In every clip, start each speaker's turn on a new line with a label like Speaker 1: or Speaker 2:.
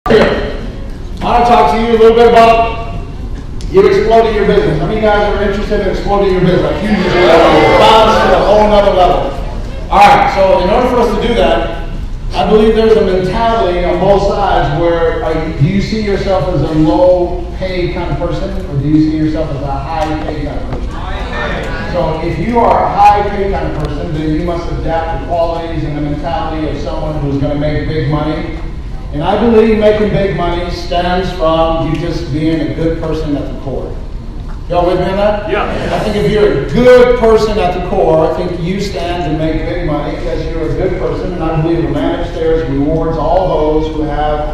Speaker 1: Here, I want to talk to you a little bit about you exploding your business. How many guys are interested in exploding your business? Like you just bounce to a whole nother level. Alright, so in order for us to do that, I believe there's a mentality on both sides where do you see yourself as a low pay kind of person, or do you see yourself as a high pay kind of person? So if you are a high pay kind of person, then you must adapt the qualities and the mentality of someone who's going to make big money. And I believe making big money stems from you just being a good person at the core. Y'all with me on that?
Speaker 2: Yeah.
Speaker 1: I think if you're a good person at the core, I think you stand to make big money because you're a good person. And I believe the man upstairs rewards all those who have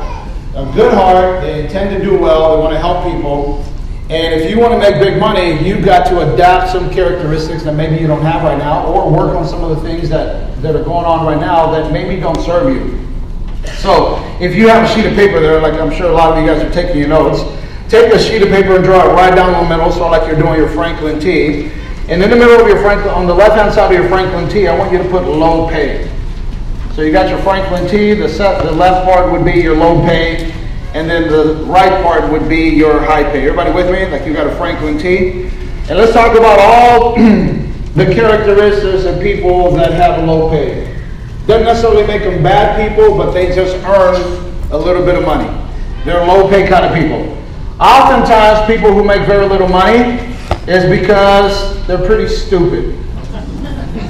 Speaker 1: a good heart, they intend to do well, they want to help people. And if you want to make big money, you've got to adapt some characteristics that maybe you don't have right now, or work on some of the things that are going on right now that maybe don't serve you. So, if you have a sheet of paper there, like I'm sure a lot of you guys are taking your notes, take a sheet of paper and draw it right down the middle, so like you're doing your Franklin T. And in the middle of your Franklin, on the left-hand side of your Franklin T, I want you to put low pay. So you got your Franklin T, the left part would be your low pay, and then the right part would be your high pay. Everybody with me? Like you got a Franklin T. And let's talk about all the characteristics of people that have a low pay. Doesn't necessarily make them bad people, but they just earn a little bit of money. They're low pay kind of people. Oftentimes, people who make very little money is because they're pretty stupid.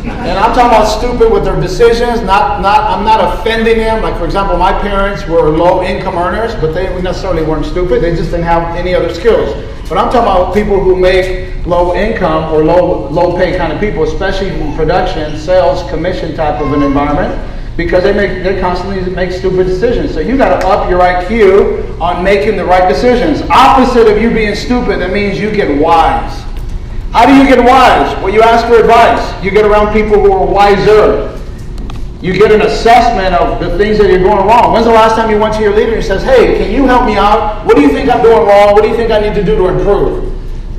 Speaker 1: And I'm talking about stupid with their decisions. I'm not offending them. Like for example, my parents were low income earners, but they necessarily weren't stupid. They just didn't have any other skills. But I'm talking about people who make low income or low pay kind of people, especially in production, sales, commission type of an environment, because they constantly make stupid decisions. So you got to up your IQ on making the right decisions. Opposite of you being stupid, that means you get wise. How do you get wise? Well, you ask for advice. You get around people who are wiser. You get an assessment of the things that you're going wrong. When's the last time you went to your leader and says, hey, can you help me out? What do you think I'm doing wrong? What do you think I need to do to improve?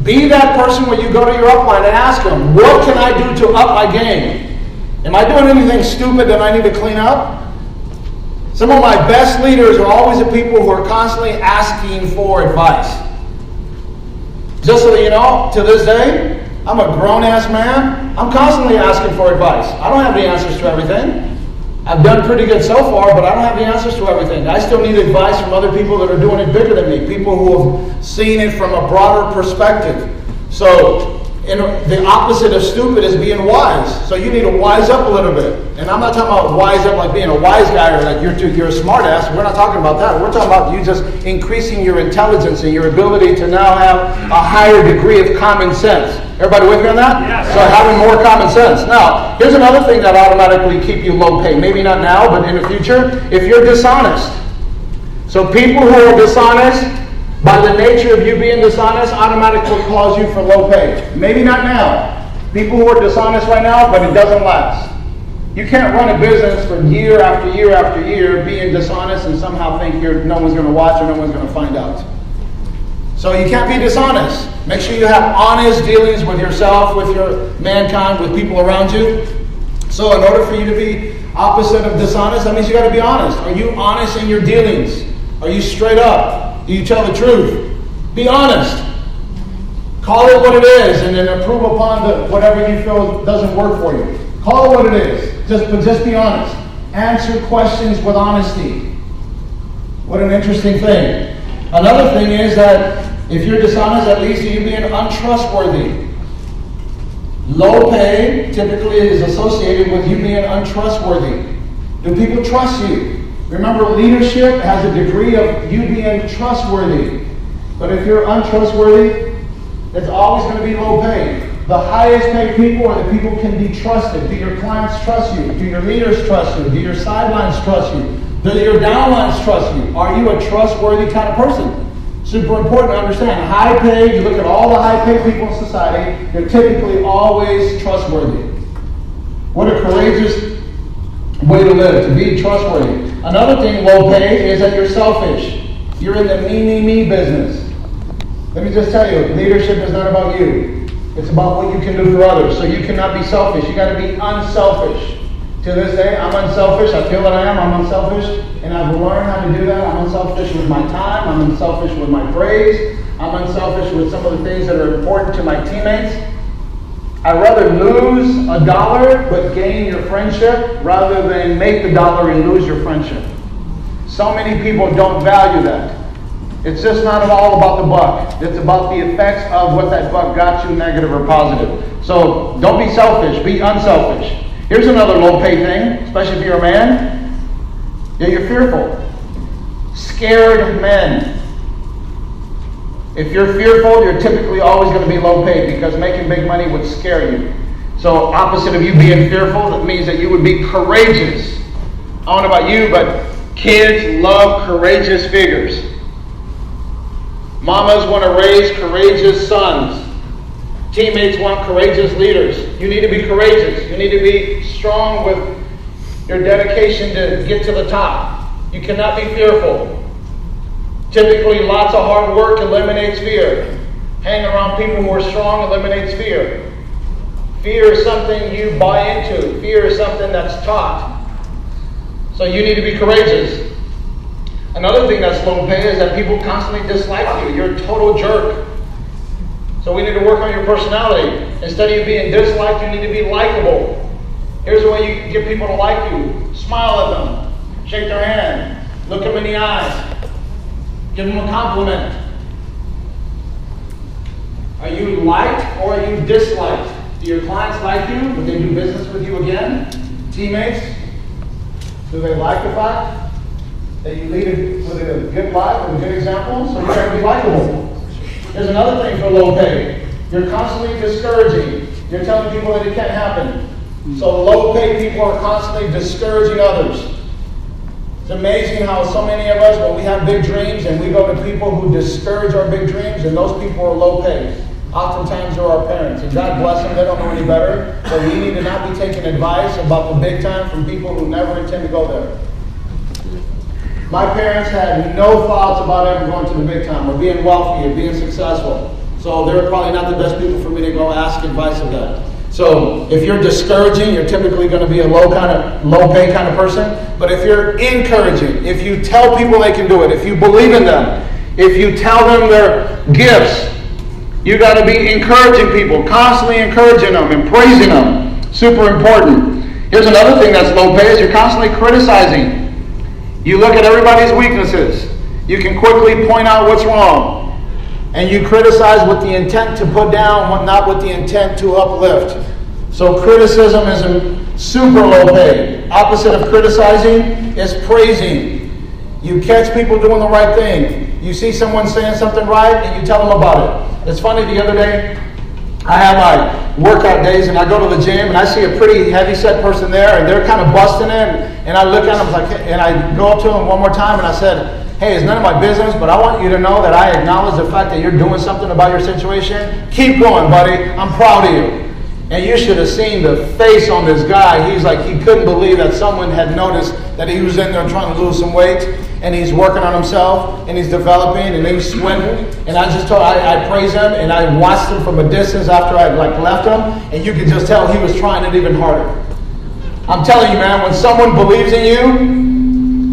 Speaker 1: Be that person when you go to your upline and ask them, what can I do to up my game? Am I doing anything stupid that I need to clean up? Some of my best leaders are always the people who are constantly asking for advice. Just so that you know, to this day, I'm a grown-ass man. I'm constantly asking for advice. I don't have the answers to everything. I've done pretty good so far, but I don't have the answers to everything. I still need advice from other people that are doing it bigger than me, people who have seen it from a broader perspective. So, the opposite of stupid is being wise. So you need to wise up a little bit. And I'm not talking about wise up like being a wise guy or like you're a smart ass. We're not talking about that. We're talking about you just increasing your intelligence and your ability to now have a higher degree of common sense. Everybody with me on that? Yes. So having more common sense. Now, here's another thing that automatically keep you low pay. Maybe not now, but in the future, if you're dishonest. So people who are dishonest, by the nature of you being dishonest, automatically calls you for low pay. Maybe not now. People who are dishonest right now, but it doesn't last. You can't run a business for year after year after year being dishonest and somehow think no one's going to watch or no one's going to find out. So you can't be dishonest. Make sure you have honest dealings with yourself, with your mankind, with people around you. So in order for you to be opposite of dishonest, that means you got to be honest. Are you honest in your dealings? Are you straight up? Do you tell the truth? Be honest. Call it what it is and then improve upon whatever you feel doesn't work for you. Call it what it is. Just be honest. Answer questions with honesty. What an interesting thing. Another thing is that if you're dishonest, that leads to you being untrustworthy. Low pay typically is associated with you being untrustworthy. Do people trust you? Remember, leadership has a degree of you being trustworthy. But if you're untrustworthy, it's always going to be low pay. The highest paid people are the people who can be trusted. Do your clients trust you? Do your leaders trust you? Do your sidelines trust you? Do your downlines trust you? Are you a trustworthy kind of person? Super important to understand. High paid, you look at all the high paid people in society, they're typically always trustworthy. What a courageous way to live, to be trustworthy. Another thing low pay is that you're selfish. You're in the me business. Let me just tell you, leadership is not about you. It's about what you can do for others. So you cannot be selfish. You got to be unselfish. To this day, I'm unselfish. I feel that I am. I'm unselfish. And I've learned how to do that. I'm unselfish with my time. I'm unselfish with my praise. I'm unselfish with some of the things that are important to my teammates. I'd rather lose $1 but gain your friendship rather than make the $1 and lose your friendship. So many people don't value that. It's just not all about the buck. It's about the effects of what that buck got you, negative or positive. So don't be selfish. Be unselfish. Here's another low-pay thing, especially if you're a man. Yeah, you're fearful. Scared men. If you're fearful, you're typically always going to be low-paid because making big money would scare you. So opposite of you being fearful, that means that you would be courageous. I don't know about you, but kids love courageous figures. Mamas want to raise courageous sons. Teammates want courageous leaders. You need to be courageous. You need to be strong with your dedication to get to the top. You cannot be fearful. Typically, lots of hard work eliminates fear. Hang around people who are strong eliminates fear. Fear is something you buy into. Fear is something that's taught. So you need to be courageous. Another thing that's low pay is that people constantly dislike you. You're a total jerk. So we need to work on your personality. Instead of you being disliked, you need to be likable. Here's the way you can get people to like you. Smile at them. Shake their hand. Look them in the eyes. Give them a compliment. Are you liked or are you disliked? Do your clients like you? Would they do business with you again? Teammates? Do they like the fact that you lead with a good life, with a good example? So you have to be likable. There's another thing for low pay. You're constantly discouraging. You're telling people that it can't happen. So low pay people are constantly discouraging others. It's amazing how so many of us, when we have big dreams and we go to people who discourage our big dreams, and those people are low pay. Oftentimes they're our parents. And God bless them, they don't know any better. But we need to not be taking advice about the big time from people who never intend to go there. My parents had no thoughts about ever going to the big time or being wealthy or being successful. So they're probably not the best people for me to go ask advice of that. So if you're discouraging, you're typically going to be a low pay kind of person. But if you're encouraging, if you tell people they can do it, if you believe in them, if you tell them their gifts, you got to be encouraging people, constantly encouraging them and praising them. Super important. Here's another thing that's low pay is you're constantly criticizing. You look at everybody's weaknesses. You can quickly point out what's wrong. And you criticize with the intent to put down, not with the intent to uplift. So criticism is super low pay. Opposite of criticizing is praising. You catch people doing the right thing. You see someone saying something right and you tell them about it. It's funny, the other day, I have my workout days and I go to the gym and I see a pretty heavy set person there and they're kind of busting in. And I look at them and I go up to them one more time and I said, hey, it's none of my business, but I want you to know that I acknowledge the fact that you're doing something about your situation. Keep going, buddy. I'm proud of you. And you should have seen the face on this guy. He's like, he couldn't believe that someone had noticed that he was in there trying to lose some weight, and he's working on himself, and he's developing, and he's sweating. And I praise him, and I watched him from a distance after I left him, and you could just tell he was trying it even harder. I'm telling you, man, when someone believes in you,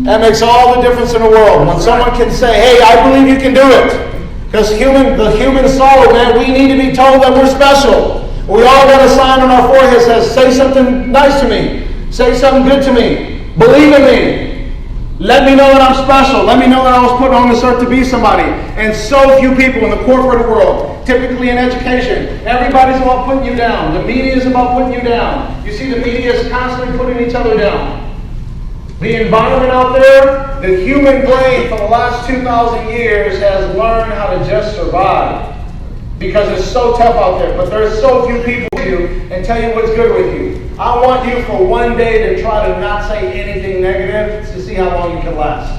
Speaker 1: that makes all the difference in the world. When someone can say, hey, I believe you can do it. Because the human soul, man, we need to be told that we're special. We all got a sign on our forehead that says, say something nice to me. Say something good to me. Believe in me. Let me know that I'm special. Let me know that I was put on this earth to be somebody. And so few people in the corporate world, typically in education, everybody's about putting you down. The media is about putting you down. You see, the media is constantly putting each other down. The environment out there, the human brain for the last 2,000 years has learned how to just survive. Because it's so tough out there. But there's so few people with you and tell you what's good with you. I want you for one day to try to not say anything negative to see how long you can last.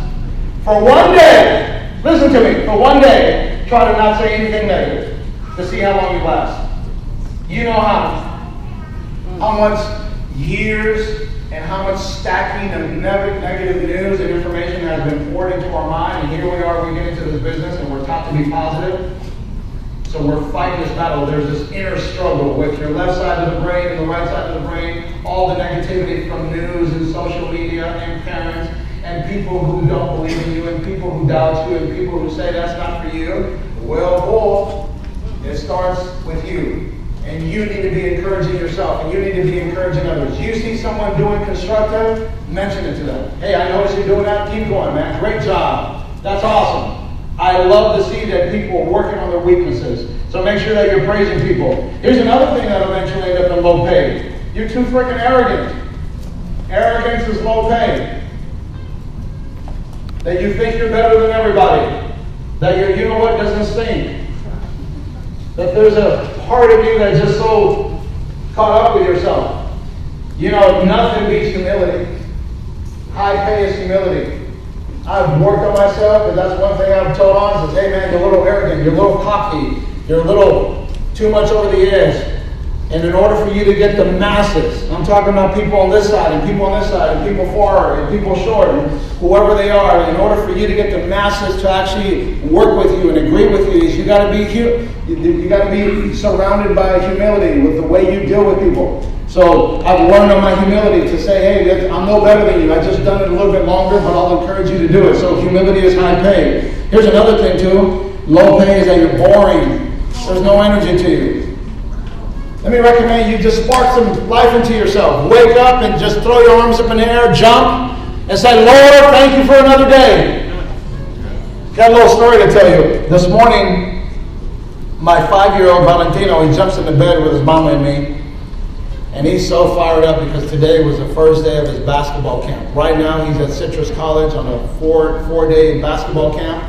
Speaker 1: For one day, listen to me, for one day, try to not say anything negative to see how long you last. You know how much years and how much stacking of negative news and information has been poured into our mind, and here we are, we get into this business and we're taught to be positive. So we're fighting this battle. There's this inner struggle with your left side of the brain and the right side of the brain all the negativity from news and social media and parents and people who don't believe in you and people who doubt you and people who say that's not for you. Well, bull, it starts with you. And you need to be encouraging yourself, and you need to be encouraging others. You see someone doing constructive, mention it to them. Hey, I noticed you're doing that. Keep going, man. Great job. That's awesome. I love to see that people are working on their weaknesses. So make sure that you're praising people. Here's another thing that'll eventually end up in low pay. You're too freaking arrogant. Arrogance is low pay. That you think you're better than everybody. That you know what, doesn't stink. That there's a part of you that's just so caught up with yourself. You know, nothing beats humility. High pay is humility. I've worked on myself, and that's one thing I've told on is, hey man, you're a little arrogant, you're a little cocky, you're a little too much over the edge. And in order for you to get the masses, I'm talking about people on this side, and people on this side, and people far, and people short, and whoever they are, in order for you to get the masses to actually work with you and agree with you, is you got to be surrounded by humility with the way you deal with people. So I've learned on my humility to say, hey, I'm no better than you. I've just done it a little bit longer, but I'll encourage you to do it. So humility is high pay. Here's another thing too. Low pay is that you're boring. There's no energy to you. Let me recommend you just spark some life into yourself. Wake up and just throw your arms up in the air, jump, and say, Lord, thank you for another day. Got a little story to tell you. This morning, my 5-year-old Valentino, he jumps into bed with his mama and me. And he's so fired up because today was the first day of his basketball camp. Right now, he's at Citrus College on a four-day basketball camp.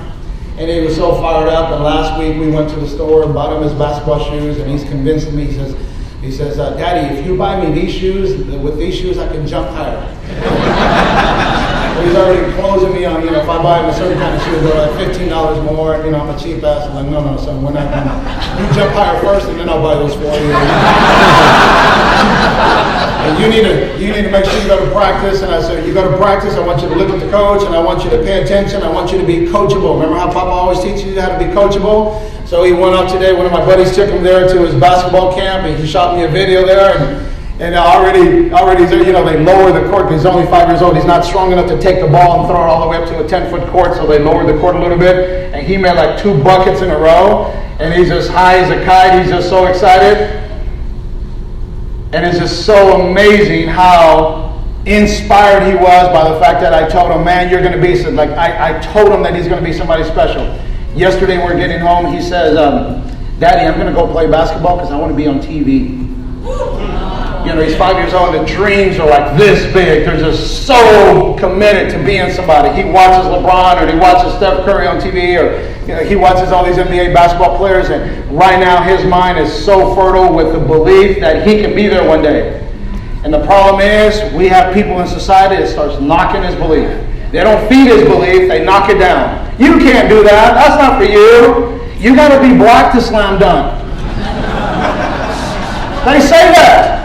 Speaker 1: And he was so fired up. And last week, we went to the store and bought him his basketball shoes. And he's convinced me, he says, Daddy, if you buy me these shoes, with these shoes, I can jump higher. He's already closing me on, if I buy him a certain kind of shoes, they're like $15 more. I'm a cheap ass. I'm like, no, son, we're not going to. You jump higher first, and then I'll buy those for you. And you need to make sure you go to practice. And I said, you go to practice, I want you to look at the coach, and I want you to pay attention. I want you to be coachable. Remember how Papa always teaches you how to be coachable? So he went up today. One of my buddies took him there to his basketball camp, and he shot me a video there. And already, they lower the court because he's only 5 years old. He's not strong enough to take the ball and throw it all the way up to a 10-foot court, so they lowered the court a little bit. And he made like 2 buckets in a row, and he's as high as a kite. He's just so excited. And it's just so amazing how inspired he was by the fact that I told him, man, you're going to be, I told him that he's going to be somebody special. Yesterday we're getting home, he says, Daddy, I'm going to go play basketball because I want to be on TV. He's 5 years old and the dreams are like this big. They're just so committed to being somebody. He watches LeBron or he watches Steph Curry on TV or he watches all these NBA basketball players, and right now his mind is so fertile with the belief that he can be there one day. And the problem is we have people in society that starts knocking his belief. They don't feed his belief, they knock it down. You can't do that. That's not for you. You got to be black to slam dunk. They say that.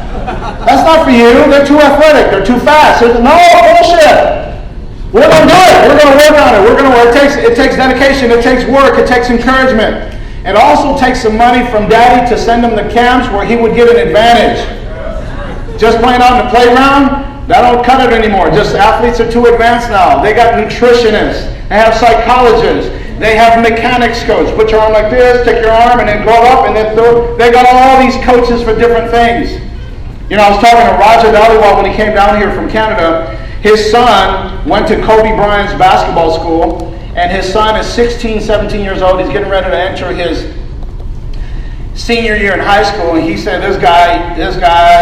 Speaker 1: That's not for you. They're too athletic. They're too fast. No, bullshit. We're going to do it. We're going to work on it. It takes dedication. It takes work. It takes encouragement. It also takes some money from Daddy to send him to camps where he would get an advantage. Just playing out in the playground, that don't cut it anymore. Just athletes are too advanced now. They got nutritionists. They have psychologists. They have mechanics coach. Put your arm like this, take your arm, and then go up, and then throw. They got all these coaches for different things. I was talking to Raja Dhaliwal when he came down here from Canada. His son went to Kobe Bryant's basketball school, and his son is 16, 17 years old. He's getting ready to enter his senior year in high school, and he said this guy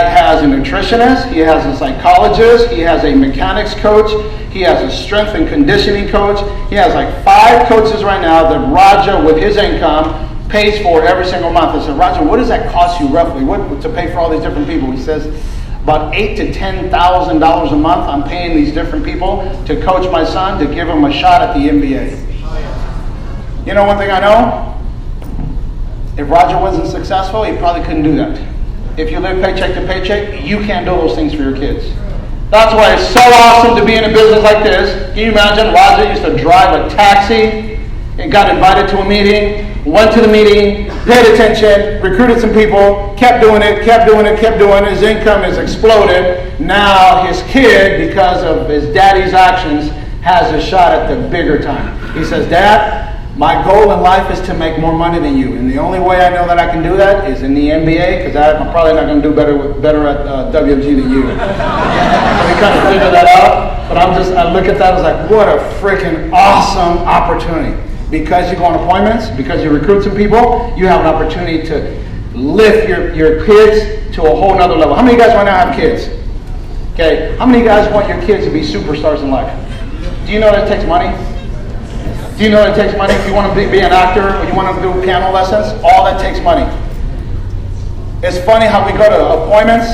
Speaker 1: has a nutritionist, he has a psychologist, he has a mechanics coach, he has a strength and conditioning coach. He has like 5 coaches right now that Raja, with his income, pays for every single month. I said, Raja, what does that cost you roughly? What to pay for all these different people? He says, about $8,000 to $10,000 a month. I'm paying these different people to coach my son to give him a shot at the NBA. You know one thing I know? If Roger wasn't successful, he probably couldn't do that. If you live paycheck to paycheck, you can't do those things for your kids. That's why it's so awesome to be in a business like this. Can you imagine? Roger used to drive a taxi and got invited to a meeting. went to the meeting, paid attention, recruited some people, kept doing it. His income has exploded. Now his kid, because of his daddy's actions, has a shot at the bigger time. He says, Dad, my goal in life is to make more money than you. And the only way I know that I can do that is in the NBA, because I'm probably not going to do better at WFG than you. So we kind of figured that out. But I look at that as like, what a freaking awesome opportunity. Because you go on appointments, because you recruit some people, you have an opportunity to lift your kids to a whole nother level. How many of you guys right now have kids? Okay, how many of you guys want your kids to be superstars in life? Do you know that it takes money? Do you know that it takes money? If you want to be an actor or you want to do piano lessons, all that takes money. It's funny how we go to appointments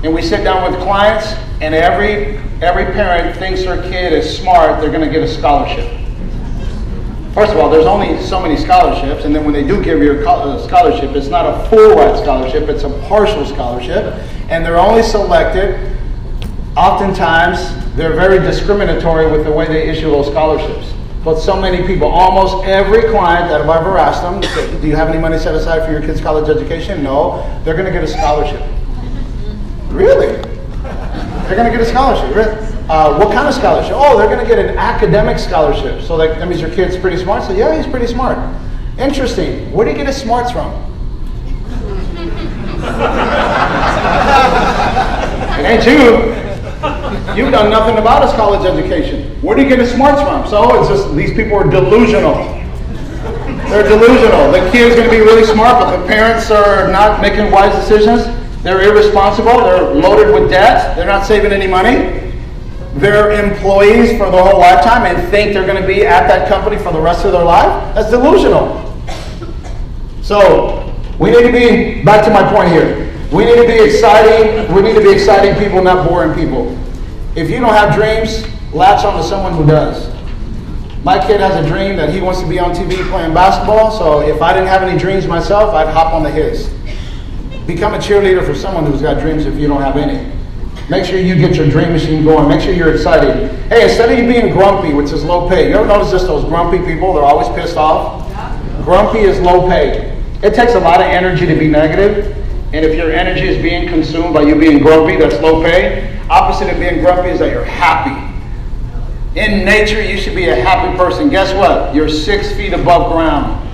Speaker 1: and we sit down with clients and every parent thinks their kid is smart, they're going to get a scholarship. First of all, there's only so many scholarships, and then when they do give you a scholarship, it's not a full-ride scholarship, it's a partial scholarship, and they're only selected. Oftentimes, they're very discriminatory with the way they issue those scholarships. But so many people, almost every client that I've ever asked them, do you have any money set aside for your kid's college education? No. They're going to get a scholarship. Really? They're going to get a scholarship. Really? What kind of scholarship? Oh, they're going to get an academic scholarship. So that means your kid's pretty smart? So yeah, he's pretty smart. Interesting. Where do you get his smarts from? It ain't you. You've done nothing about his college education. Where do you get his smarts from? So it's just these people are delusional. They're delusional. The kid's going to be really smart, but the parents are not making wise decisions. They're irresponsible. They're loaded with debt. They're not saving any money. They're employees for the whole lifetime and think they're going to be at that company for the rest of their life. That's delusional. So we need to be, back to my point here, we need to be exciting. We need to be exciting people, not boring people. If you don't have dreams, latch on to someone who does. My kid has a dream that he wants to be on TV playing basketball, so if I didn't have any dreams myself, I'd hop on to his. Become a cheerleader for someone who's got dreams if you don't have any. Make sure you get your dream machine going. Make sure you're excited. Hey, instead of you being grumpy, which is low pay, you ever notice just those grumpy people? They're always pissed off. Yeah. Grumpy is low pay. It takes a lot of energy to be negative, and if your energy is being consumed by you being grumpy, that's low pay. Opposite of being grumpy is that you're happy. In nature, you should be a happy person. Guess what? You're 6 feet above ground.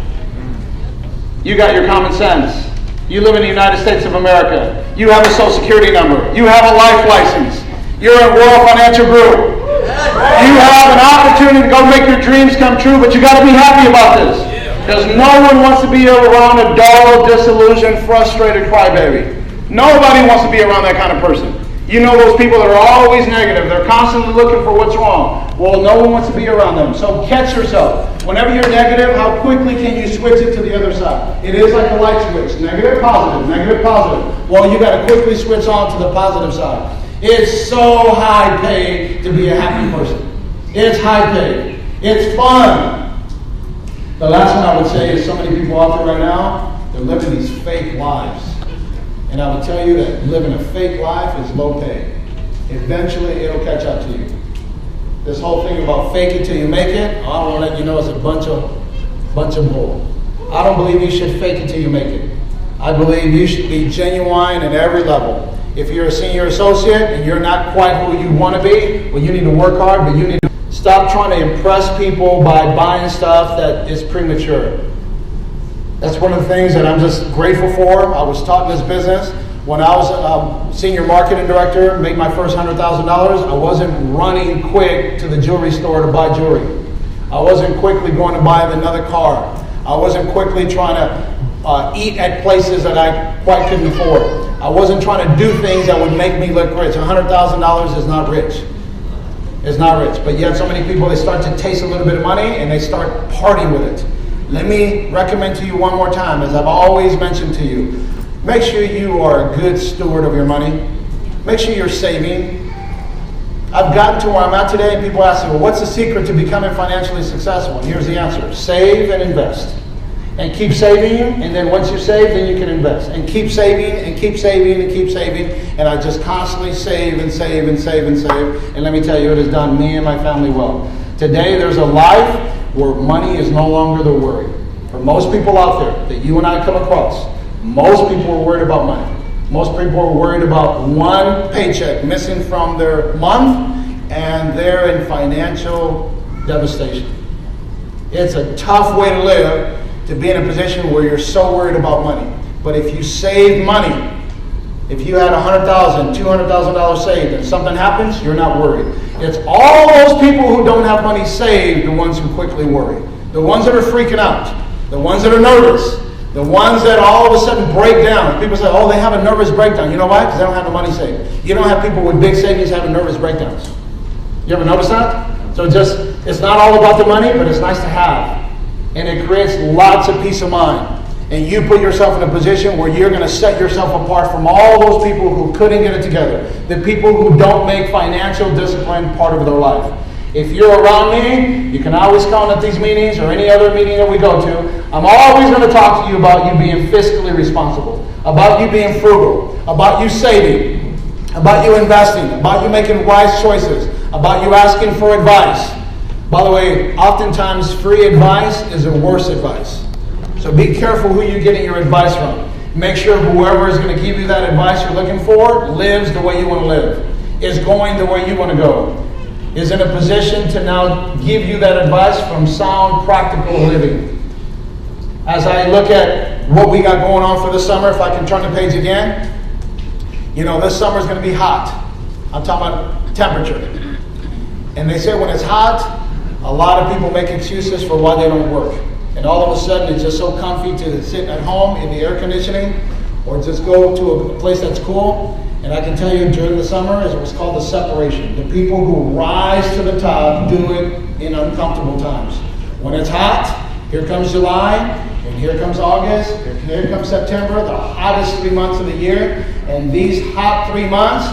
Speaker 1: You got your common sense. You live in the United States of America. You have a Social Security number. You have a life license. You're in World Financial Group. You have an opportunity to go make your dreams come true, but you got to be happy about this. Because no one wants to be around a dull, disillusioned, frustrated crybaby. Nobody wants to be around that kind of person. You know those people that are always negative. They're constantly looking for what's wrong. Well, no one wants to be around them. So catch yourself. Whenever you're negative, how quickly can you switch it to the other side? It is like a light switch. Negative, positive, negative, positive. Well, you got to quickly switch on to the positive side. It's so high paid to be a happy person. It's high paid. It's fun. The last one I would say is so many people out there right now, they're living these fake lives. And I would tell you that living a fake life is low pay. Eventually, it'll catch up to you. This whole thing about fake it till you make it, I want to let you know it's a bunch of bull. I don't believe you should fake it till you make it. I believe you should be genuine at every level. If you're a senior associate and you're not quite who you want to be, well, you need to work hard, but you need to stop trying to impress people by buying stuff that is premature. That's one of the things that I'm just grateful for. I was taught in this business. When I was senior marketing director, made my first $100,000, I wasn't running quick to the jewelry store to buy jewelry. I wasn't quickly going to buy another car. I wasn't quickly trying to eat at places that I quite couldn't afford. I wasn't trying to do things that would make me look rich. $100,000 is not rich. It's not rich. But yet so many people, they start to taste a little bit of money and they start partying with it. Let me recommend to you one more time, as I've always mentioned to you, make sure you are a good steward of your money. Make sure you're saving. I've gotten to where I'm at today and people ask me, well, what's the secret to becoming financially successful? And here's the answer. Save and invest. And keep saving, and then once you save, then you can invest. And keep saving, and keep saving, and keep saving. And I just constantly save and save and save and save. And let me tell you, it has done me and my family well. Today, there's a life where money is no longer the worry. For most people out there that you and I come across, most people are worried about money. Most people are worried about one paycheck missing from their month, and they're in financial devastation. It's a tough way to live, to be in a position where you're so worried about money. But if you save money, if you had $100,000, $200,000 saved, and something happens, you're not worried. It's all those people who don't have money saved, the ones who quickly worry. The ones that are freaking out. The ones that are nervous. The ones that all of a sudden break down. People say, oh, they have a nervous breakdown. You know why? Because they don't have the money saved. You don't have people with big savings having nervous breakdowns. You ever notice that? So it's not all about the money, but it's nice to have. And it creates lots of peace of mind. And you put yourself in a position where you're going to set yourself apart from all those people who couldn't get it together. The people who don't make financial discipline part of their life. If you're around me, you can always count at these meetings or any other meeting that we go to. I'm always going to talk to you about you being fiscally responsible, about you being frugal, about you saving, about you investing, about you making wise choices, about you asking for advice. By the way, oftentimes free advice is the worst advice. So be careful who you're getting your advice from. Make sure whoever is going to give you that advice you're looking for lives the way you want to live, is going the way you want to go, is in a position to now give you that advice from sound, practical living. As I look at what we got going on for this summer, if I can turn the page again, this summer is going to be hot. I'm talking about temperature. And they say when it's hot, a lot of people make excuses for why they don't work. And all of a sudden, it's just so comfy to sit at home in the air conditioning or just go to a place that's cool. And I can tell you during the summer, it was called the separation. The people who rise to the top do it in uncomfortable times. When it's hot, here comes July, and here comes August, and here comes September, the hottest 3 months of the year. And these hot 3 months,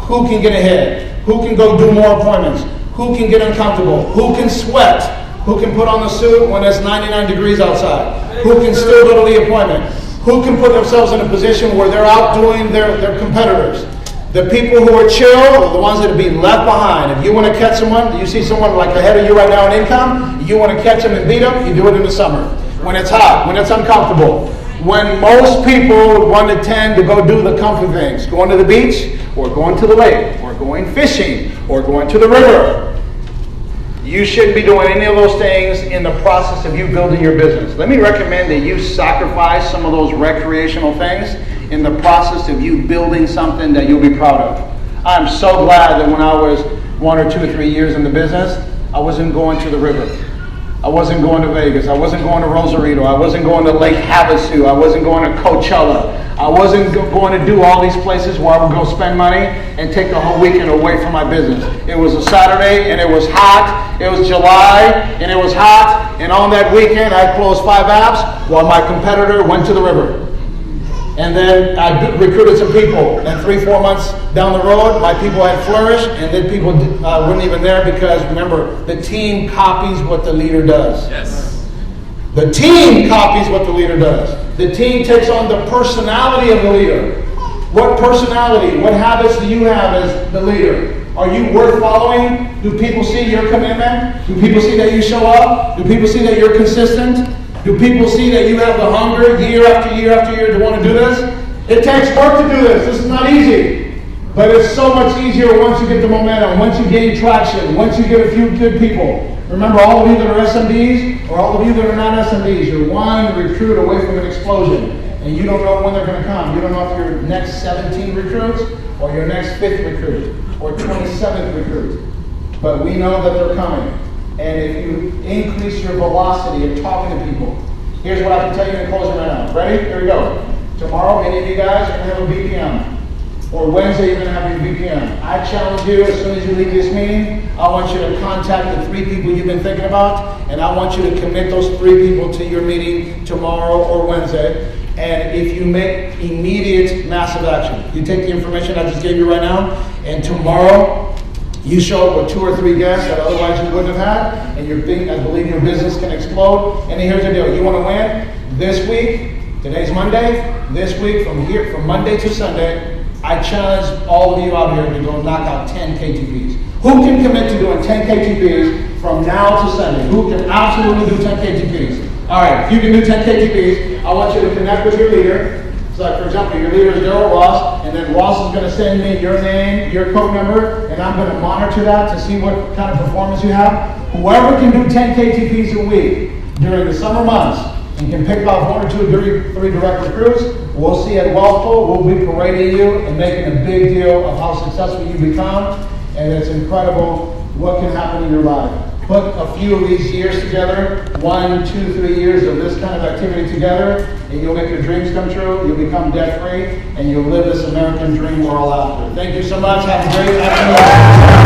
Speaker 1: who can get ahead? Who can go do more appointments? Who can get uncomfortable? Who can sweat? Who can put on the suit when it's 99 degrees outside? Who can still go to the appointment? Who can put themselves in a position where they're outdoing their competitors? The people who are chill are the ones that will be left behind. If you want to catch someone, you see someone like ahead of you right now in income, you want to catch them and beat them, you do it in the summer. When it's hot, when it's uncomfortable. When most people want to tend to go do the comfort things, going to the beach, or going to the lake, or going fishing, or going to the river. You shouldn't be doing any of those things in the process of you building your business. Let me recommend that you sacrifice some of those recreational things in the process of you building something that you'll be proud of. I'm so glad that when I was 1 or 2 or 3 years in the business, I wasn't going to the river. I wasn't going to Vegas. I wasn't going to Rosarito. I wasn't going to Lake Havasu. I wasn't going to Coachella. I wasn't going to do all these places where I would go spend money and take the whole weekend away from my business. It was a Saturday and it was hot. It was July and it was hot. And on that weekend I closed 5 apps while my competitor went to the river. And then I recruited some people. And 3-4 months down the road, my people had flourished, and then people weren't even there because, remember, the team copies what the leader does. Yes. The team copies what the leader does. The team takes on the personality of the leader. What personality, what habits do you have as the leader? Are you worth following? Do people see your commitment? Do people see that you show up? Do people see that you're consistent? Do people see that you have the hunger year after year after year to want to do this? It takes work to do this. This is not easy. But it's so much easier once you get the momentum, once you gain traction, once you get a few good people. Remember, all of you that are SMDs, or all of you that are not SMDs, you're one recruit away from an explosion. And you don't know when they're going to come. You don't know if you're next 17 recruits, or your next 5th recruit, or 27th recruit. But we know that they're coming. And if you increase your velocity of talking to people, here's what I can tell you in closing right now. Ready? Here we go. Tomorrow, many of you guys are going to have a BPM. Or Wednesday, you're going to have your BPM. I challenge you, as soon as you leave this meeting, I want you to contact the 3 people you've been thinking about, and I want you to commit those 3 people to your meeting tomorrow or Wednesday. And if you make immediate massive action, you take the information I just gave you right now, and tomorrow, you show up with 2 or 3 guests that otherwise you wouldn't have had, and I believe your business can explode. And here's the deal: you want to win this week. Today's Monday. This week, from Monday to Sunday, I challenge all of you out here to go knock out 10 KTPs. Who can commit to doing 10 KTPs from now to Sunday? Who can absolutely do 10 KTPs? All right, if you can do 10 KTPs, I want you to connect with your leader. So like, for example, your leader is Daryl Ross, and then Ross is going to send me your name, your code number, and I'm going to monitor that to see what kind of performance you have. Whoever can do 10 KTPs a week during the summer months and can pick off 1 or 2 or 3 direct recruits, we'll see at Wealthful, we'll be parading you and making a big deal of how successful you become, and it's incredible what can happen in your life. Put a few of these years together, 1, 2, 3 years of this kind of activity together, and you'll make your dreams come true, you'll become debt-free, and you'll live this American dream we're all after. Thank you so much. Have a great afternoon.